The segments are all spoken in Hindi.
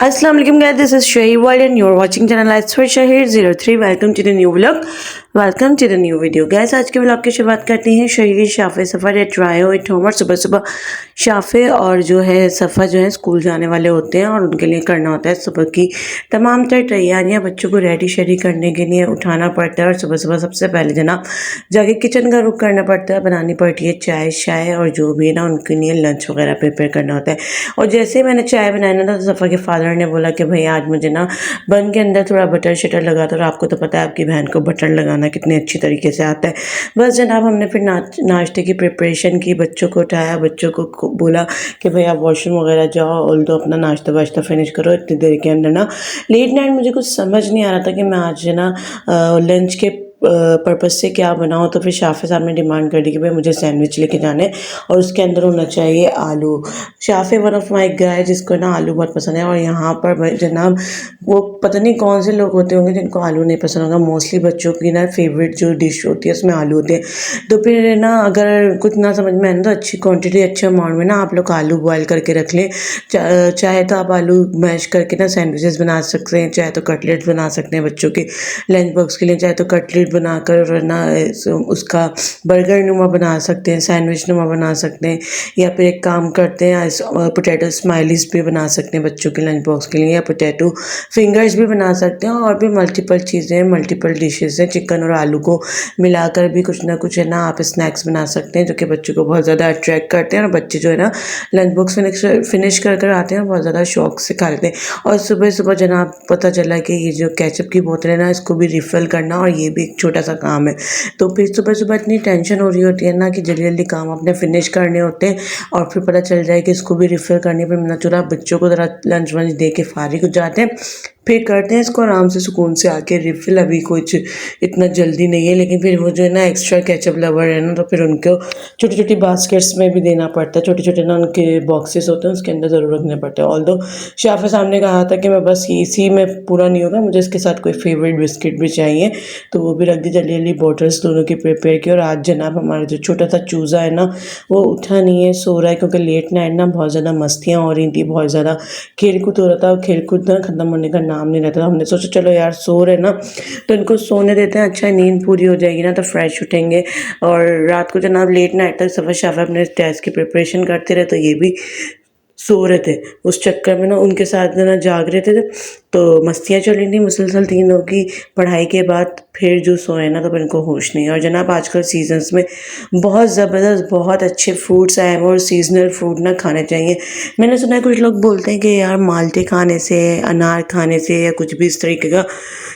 Assalamu alaikum guys, this is Shahir World and you're watching channel Lights for Shahir03. Welcome to the new vlog. Welcome to the new video guys. आज के व्लॉग की शुरुआत करते हैं शहीर शाफे सफ़र एट रायो एट होमर। सुबह सुबह शाफे और जो है सफ़र जो है स्कूल जाने वाले होते हैं और उनके लिए करना होता है सुबह की तमाम तर तैयारियां। बच्चों को रेडी शेडी करने के लिए उठाना पड़ता है और सुबह सुबह सबसे पहले जनाब जाके किचन का रुख करना पड़ता है। बनानी पड़ती है चाय शाय और जो भी ना उनके लिए लंच वगैरह प्रिपेयर करना होता है। और जैसे ही मैंने चाय बनाना था तो सफ़र के फादर ने बोला कि भाई आज मुझे ना बन के अंदर थोड़ा बटर शटर लगा दो। और आपको तो पता है आपकी बहन को बटर लगाना कितने अच्छी तरीके से आता है। बस जनाब हमने फिर नाश्ते की प्रिपरेशन की, बच्चों को उठाया, बच्चों को बोला कि भाई आप वॉशरूम वगैरह जाओ और तो अपना नाश्ता वाश्ता फिनिश करो। इतनी देर के अंदर ना लेट नाइट मुझे कुछ समझ नहीं आ रहा था कि मैं आज ना लंच के पर्पज़ से क्या बनाऊँ। तो फिर शाफे साहब ने डिमांड कर दी कि भाई मुझे सैंडविच लेके जाने और उसके अंदर होना चाहिए आलू। शाफे वन ऑफ माई गाय जिसको ना आलू बहुत पसंद है। और यहाँ पर जनाब वो पता नहीं कौन से लोग होते होंगे जिनको आलू नहीं पसंद होगा। मोस्टली बच्चों की ना फेवरेट जो डिश होती है उसमें आलू होते हैं। तो फिर ना अगर कुछ ना समझ में आए ना तो अच्छी क्वांटिटी अच्छे अमाउंट में ना आप लोग आलू बॉयल करके रख लें। चाहे तो आप आलू मैश करके ना सैंडविचेस बना सकते हैं, चाहे तो कटलेट्स बना सकते हैं बच्चों के लंच बॉक्स के लिए, चाहे तो कटलेट बनाकर ना उसका बर्गर नुमा बना सकते हैं, सैंडविच नुमा बना सकते हैं। या फिर एक काम करते हैं पोटैटो स्माइलीज भी बना सकते हैं बच्चों के लंच बॉक्स के लिए, या पोटैटो फिंगर्स भी बना सकते हैं। और भी मल्टीपल चीज़ें मल्टीपल डिशेज़ हैं। चिकन और आलू को मिलाकर भी कुछ ना कुछ है ना आप स्नैक्स बना सकते हैं जो कि बच्चों को बहुत ज़्यादा अट्रैक्ट करते हैं। और बच्चे जो है ना लंच बॉक्स फिनिश कर आते हैं, बहुत ज़्यादा शौक से खा लेते हैं। और सुबह सुबह जनाब पता चला कि ये जो केचप की बोतल है ना इसको भी रिफ़िल करना और ये भी एक छोटा सा काम है। तो फिर सुबह सुबह इतनी टेंशन हो रही होती है ना कि जल्दी जल्दी काम अपने फिनिश करने होते हैं और फिर पता चल जाए कि इसको भी रिफ़िल करनी। फिर मैंने चला बच्चों को ज़रा लंच वंच दे के फारिग हो जाते हैं, फिर करते हैं इसको आराम से सुकून से आके रिफ़िल। अभी कुछ इतना जल्दी नहीं है, लेकिन फिर वो जो है ना एक्स्ट्रा केचप लवर है ना तो फिर उनको छोटी छोटी बास्केट्स में भी देना पड़ता है। छोटे छोटे ना उनके बॉक्सेस होते हैं उसके अंदर ज़रूर रखने पड़ते हैं। ऑल्दो शाफे साहब ने कहा था कि मैं बस इसी में पूरा नहीं होगा, मुझे इसके साथ कोई फेवरेट बिस्किट भी चाहिए, तो वो भी रख दी। जल्दी जल्दी बॉटल्स दोनों की प्रिपेयर की। और आज जनाब हमारा जो छोटा सा चूज़ा है ना वो उठा नहीं है, सो रहा है, क्योंकि लेट नाइट ना बहुत ज़्यादा मस्तियाँ हो रही थी, बहुत ज़्यादा खेल कूद हो रहा था और खेल कूद ना ख़त्म होने का नाम नहीं रहता था। हमने सोचा चलो यार सो रहे ना तो इनको सोने देते हैं, अच्छा नींद पूरी हो जाएगी ना तो फ्रेश उठेंगे। और रात को जनाब लेट नाइट तक सफ़र शाफा अपने टेस्ट की प्रिपरेशन करते रहे तो ये भी सो रहे थे। उस चक्कर में ना उनके साथ ना जाग रहे थे तो मस्तियाँ चल रही थी मुसलसल तीनों की। पढ़ाई के बाद फिर जो सोए ना तो इनको होश नहीं है। और जनाब आजकल सीजन्स में बहुत ज़बरदस्त बहुत अच्छे फ्रूट्स आए हैं और सीजनल फ्रूट ना खाने चाहिए। मैंने सुना है कुछ लोग बोलते हैं कि यार माल्टे खाने से, अनार खाने से या कुछ भी इस तरीके का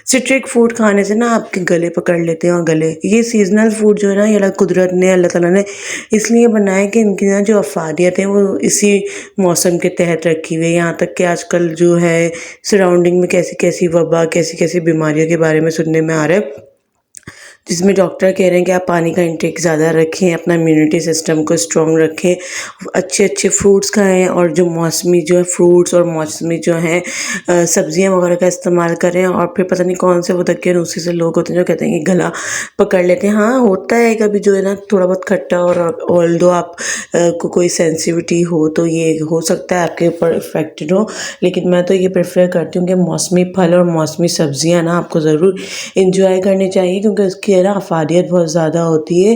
सिट्रिक फ्रूट खाने से ना आपके गले पकड़ लेते हैं। और गले ये सीजनल फूड जो है ना ये कुदरत ने अल्लाह ताला ने इसलिए बनाया कि इनकी ना जो अफादियत है वो इसी मौसम के तहत रखी हुई है। यहाँ तक कि आजकल जो है सराउंडिंग में कैसी कैसी वबा कैसी कैसी बीमारियों के बारे में सुनने में आ रहा है, जिसमें डॉक्टर कह रहे हैं कि आप पानी का इंटेक ज़्यादा रखें, अपना इम्यूनिटी सिस्टम को स्ट्रॉन्ग रखें, अच्छे अच्छे फ्रूट्स खाएं और जो मौसमी जो है फ्रूट्स और मौसमी जो हैं सब्जियां वगैरह का इस्तेमाल करें। और फिर पता नहीं कौन से वो दक्के से लोग होते हैं जो कहते हैं कि गला पकड़ लेते हैं। हाँ होता है कभी जो है ना थोड़ा बहुत खट्टा, और ऑल्दो आप को कोई सेंसिटिविटी हो तो ये हो सकता है आपके ऊपर इफेक्टेड हो, लेकिन मैं तो ये प्रेफर करती हूँ कि मौसमी फल और मौसमी सब्जियाँ ना आपको ज़रूर इंजॉय करनी चाहिए, क्योंकि उसकी है ना अफादियत बहुत ज़्यादा होती है।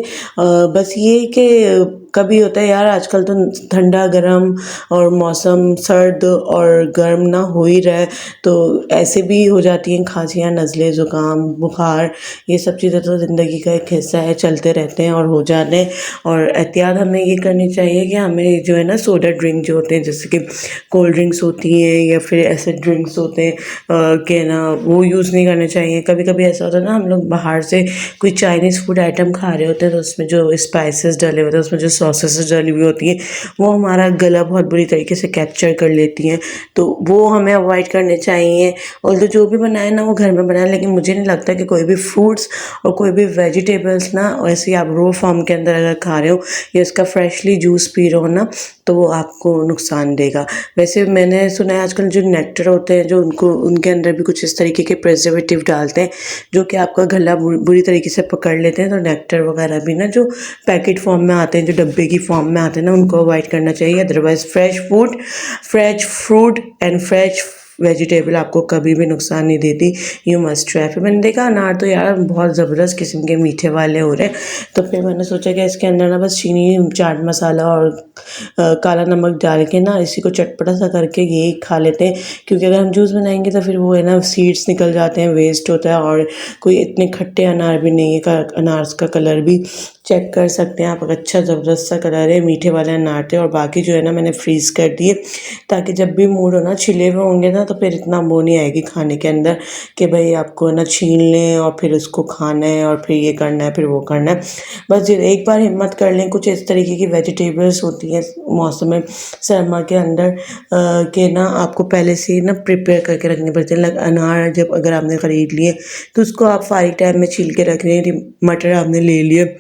बस ये कि कभी होता है यार आजकल तो ठंडा गर्म और मौसम सर्द और गर्म ना हो ही रहा है तो ऐसे भी हो जाती हैं खांसियाँ, नज़ले, ज़ुकाम, बुखार, ये सब चीज़ें तो ज़िंदगी का एक हिस्सा है, चलते रहते हैं और हो जाते हैं। और एहतियात हमें ये करनी चाहिए कि हमें जो है ना सोडा ड्रिंक जो होते हैं जैसे कि कोल्ड ड्रिंक्स होती हैं या फिर एसिड ड्रिंक्स होते हैं कि ना वो यूज़ नहीं करने चाहिए। कभी कभी ऐसा होता है ना हम लोग बाहर से कोई चाइनीज़ फूड आइटम खा रहे होते हैं तो उसमें जो स्पाइसेस डले होते हैं, उसमें जो सॉसेस डली हुई होती हैं वो हमारा गला बहुत बुरी तरीके से कैप्चर कर लेती हैं, तो वो हमें अवॉइड करने चाहिए। और तो जो भी बनाए ना वो घर में बनाए, लेकिन मुझे नहीं लगता कि कोई भी फ्रूट्स और कोई भी वेजिटेबल्स ना ऐसे आप रो फॉर्म के अंदर अगर खा रहे हो या उसका फ्रेशली जूस पी रहे हो ना तो वो आपको नुकसान देगा। वैसे मैंने सुना है आजकल जो नेक्टर होते हैं जो उनके अंदर भी कुछ इस तरीके के प्रिजर्वेटिव डालते हैं जो कि आपका गला बुरी तरीके से पकड़ लेते हैं। तो नेक्टर वगैरह भी ना जो पैकेट फॉर्म में आते हैं, जो डब्बे की फॉर्म में आते हैं ना, उनको अवॉइड करना चाहिए। Otherwise fresh fruit and fresh vegetable आपको कभी भी नुकसान नहीं देती, यू मस्ट ट्राई। फिर मैंने देखा अनार तो यार बहुत ज़बरदस्त किस्म के मीठे वाले हो रहे हैं, तो फिर मैंने सोचा कि इसके अंदर ना बस चीनी, चाट मसाला और काला नमक डाल के ना इसी को चटपटा सा करके यही खा लेते हैं, क्योंकि अगर हम जूस बनाएंगे तो फिर वो है ना सीड्स निकल जाते हैं, वेस्ट होता है, और कोई इतने खट्टे अनार भी नहीं है। अनार का कलर भी चेक कर सकते हैं आप, अच्छा ज़बरदस्त सा कलर है, मीठे वाले अनार थे। और बाकी जो है ना मैंने फ्रीज़ कर दिए, ताकि जब भी मूड हो ना, छिले हुए होंगे ना, तो फिर इतना वो नहीं आएगी खाने के अंदर कि भाई आपको ना छीन लें और फिर उसको खाना है और फिर ये करना है, फिर वो करना है। बस एक बार हिम्मत कर लें, कुछ इस तरीके की वेजिटेबल्स होती हैं मौसम में सरमा के अंदर के ना आपको पहले से ही ना प्रिपेयर करके रखने पड़ते हैं। अनार जब अगर आपने ख़रीद लिए तो उसको आप फारिग टाइम में छील के रख रहे हैं। मटर आपने ले लिए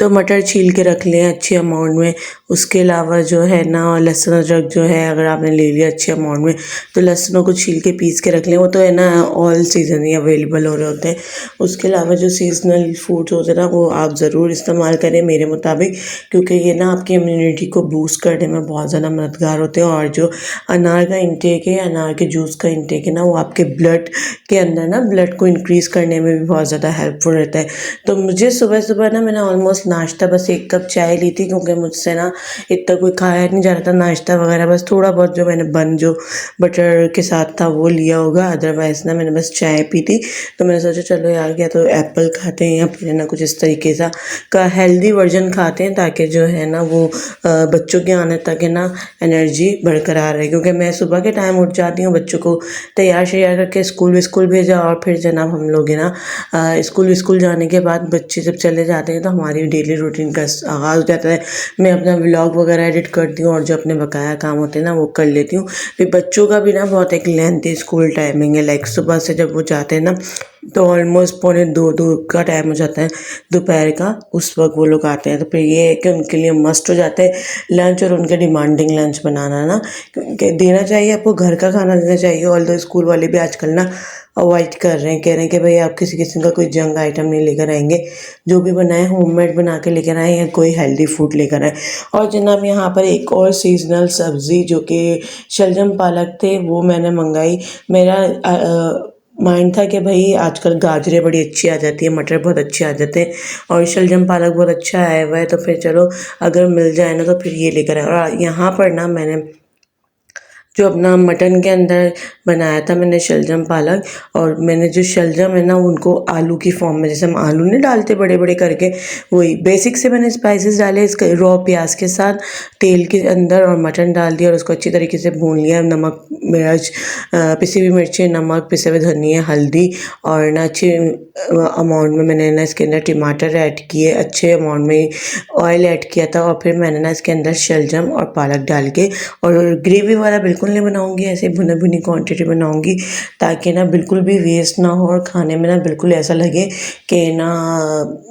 तो मटर छील के रख लें अच्छे अमाउंट में। उसके अलावा जो है ना लहसुन अदरक जो है अगर आपने ले लिया अच्छे अमाउंट में, तो लहसुनों को छील के पीस के रख लें। वो तो है ना ऑल सीज़न ही अवेलेबल हो रहे होते हैं। उसके अलावा जो सीजनल फूड्स होते हैं ना, वो आप ज़रूर इस्तेमाल करें मेरे मुताबिक, क्योंकि ये ना आपकी इम्यूनिटी को बूस्ट करने में बहुत ज़्यादा मददगार होते हैं। और जो अनार का इंटेक है, अनार के जूस का इंटेक है ना, वो आपके ब्लड के अंदर ना ब्लड को इंक्रीज़ करने में भी बहुत ज़्यादा हेल्पफुल रहता है। तो मुझे सुबह सुबह ना मैंने ऑलमोस्ट नाश्ता बस 1 कप चाय ली थी, क्योंकि मुझसे ना इतना कोई खाया नहीं जा रहा था नाश्ता वगैरह। बस थोड़ा बहुत जो मैंने बन जो बटर के साथ था वो लिया होगा, अदरवाइज़ ना मैंने बस चाय पी थी। तो मैंने सोचा चलो यार क्या तो एप्पल खाते हैं या फिर ना कुछ इस तरीके सा का हेल्दी वर्जन खाते हैं, ताकि जो है ना वो बच्चों के आने तक है ना एनर्जी बरकरार रहे। क्योंकि मैं सुबह के टाइम उठ जाती हूँ, बच्चों को तैयार शैयार करके स्कूल भेजा, और फिर जनाब हम लोग है ना स्कूल जाने के बाद बच्चे जब चले जाते हैं तो हमारी डेली रूटीन का आगाज़ हो जाता है। मैं अपना व्लॉग वगैरह एडिट करती हूँ और जो अपने बकाया काम होते हैं ना वो कर लेती हूँ। फिर बच्चों का भी ना बहुत एक लेंथी स्कूल टाइमिंग है, लाइक सुबह से जब वो जाते हैं ना तो ऑलमोस्ट 1:45-2 का टाइम हो जाता है दोपहर का, उस वक्त वो लोग आते हैं। तो फिर ये है कि उनके लिए मस्ट हो जाता है लंच, और उनके डिमांडिंग लंच बनाना ना, क्योंकि देना चाहिए आपको, घर का खाना देना चाहिए। ऑल्दो स्कूल वाले भी आजकल ना अवॉइड कर रहे हैं, कह रहे हैं कि भाई आप किसी किस्म का कोई जंक आइटम नहीं लेकर आएंगे, जो भी बनाए होममेड बना के लेकर आए या कोई हेल्दी फूड लेकर आए। और जनाब यहाँ पर एक और सीजनल सब्ज़ी जो कि शलजम पालक थे वो मैंने मंगाई। मेरा माइंड था कि भाई आजकल गाजरें बड़ी अच्छी आ जाती है, मटर बहुत अच्छे आ जाते हैं, और शलजम पालक बहुत अच्छा आया हुआ है, तो फिर चलो अगर मिल जाए ना तो फिर ये लेकर आए। और यहाँ पर ना मैंने जो अपना मटन के अंदर बनाया था मैंने शलजम पालक, और मैंने जो शलजम है ना उनको आलू की फॉर्म में, जैसे हम आलू नहीं डालते बड़े बड़े करके, वही बेसिक से मैंने स्पाइसेस डाले इसके रॉ प्याज के साथ तेल के अंदर, और मटन डाल दिया और उसको अच्छी तरीके से भून लिया। नमक, मिर्च, पिसी हुई मिर्ची, नमक, पिसे हुए धनिया, हल्दी, और ना अच्छे अमाउंट में मैंने ना इसके अंदर टमाटर ऐड किए, अच्छे अमाउंट में ऑयल ऐड किया था। और फिर मैंने ना इसके अंदर शलजम और पालक डाल के, और ग्रेवी वाला बिल्कुल नहीं बनाऊंगी, ऐसे भुनी भुनी क्वांटिटी बनाऊंगी, ताकि ना बिल्कुल भी वेस्ट ना हो और खाने में ना बिल्कुल ऐसा लगे कि ना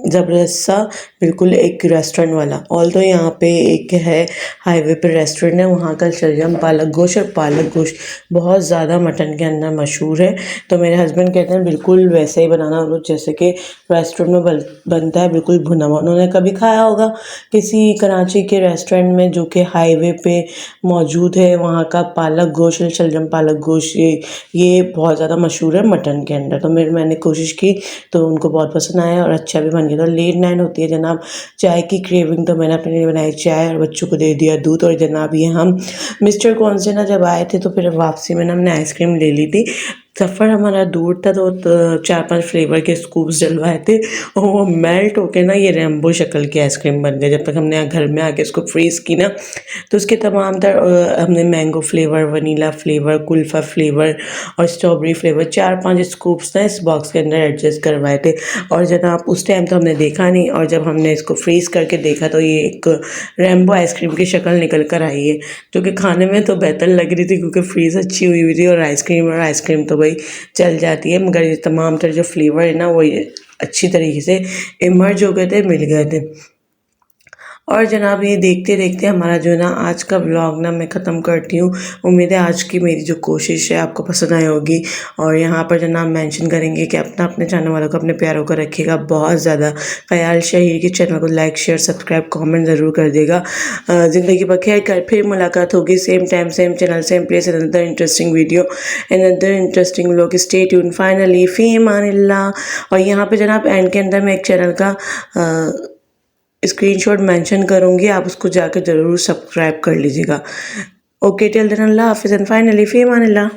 ज़बरदस्त सा बिल्कुल एक रेस्टोरेंट वाला। ऑल तो यहाँ पे एक है हाईवे पे रेस्टोरेंट है, वहाँ का शलजम पालक गोश्त और पालक गोश्त बहुत ज़्यादा मटन के अंदर मशहूर है। तो मेरे हस्बैंड कहते हैं बिल्कुल वैसे ही बनाना जैसे कि रेस्टोरेंट में बनता है, बिल्कुल भुना हुआ। उन्होंने कभी खाया होगा किसी कराची के रेस्टोरेंट में जो कि हाईवे पे मौजूद है, वहाँ का पालक गोश्त, शलजम पालक गोश्त, ये बहुत ज़्यादा मशहूर है मटन के अंदर। तो मैंने कोशिश की तो उनको बहुत पसंद आया और अच्छा भी बन गया। तो लेट नाइट होती है जनाब चाय की क्रेविंग, तो मैंने अपने लिए बनाई चाय और बच्चों को दे दिया दूध। और जनाब ये हम मिस्टर कौन से ना जब आए थे तो फिर वापसी में ना हमने आइसक्रीम ले ली थी। सफ़र हमारा दूर था तो 4-5 फ्लेवर के स्कूप्स डलवाए थे, और वो मेल्ट होके ना ये रेम्बो शक्ल की आइसक्रीम बन गई। जब तक हमने घर में आके इसको फ्रीज़ की ना, तो उसके तमाम तर हमने mango flavour, vanilla flavour, kulfa flavour और स्ट्रॉबेरी फ्लेवर 4-5 स्कूप्स ना इस बॉक्स के अंदर एडजस्ट करवाए थे। और जनाब उस टाइम तो हमने देखा नहीं, और जब हमने इसको फ्रीज़ करके देखा तो ये एक रेम्बो आइसक्रीम की शक्ल निकल कर आई है, जो कि खाने में तो बेहतर लग रही थी क्योंकि फ्रीज़ अच्छी हुई हुई थी, और आइसक्रीम तो भाई चल जाती है, मगर ये तमाम तर जो फ्लेवर है ना वो ये अच्छी तरीके से इमर्ज हो गए थे, मिल गए थे। और जनाब ये देखते देखते हमारा जो है ना आज का व्लॉग ना मैं ख़त्म करती हूँ। उम्मीद है आज की मेरी जो कोशिश है आपको पसंद आई होगी। और यहाँ पर जनाब मेंशन करेंगे कि अपने चाहने वालों को, अपने प्यारों को रखिएगा बहुत ज़्यादा ख्याल। शहीर के चैनल को लाइक शेयर सब्सक्राइब कमेंट ज़रूर कर देगा। ज़िंदगी बखैर कर फिर मुलाकात होगी, same time same channel same place, another interesting video another interesting vlog. Stay tune. Finally फी अमानिल्लाह। और यहाँ पे जनाब एंड के अंदर मैं एक चैनल का स्क्रीनशॉट मेंशन करूँगी, आप उसको जाकर ज़रूर सब्सक्राइब कर लीजिएगा। ओके टिल देन अल्लाह हाफिज़ एंड फाइनली फी अमानिल्लाह।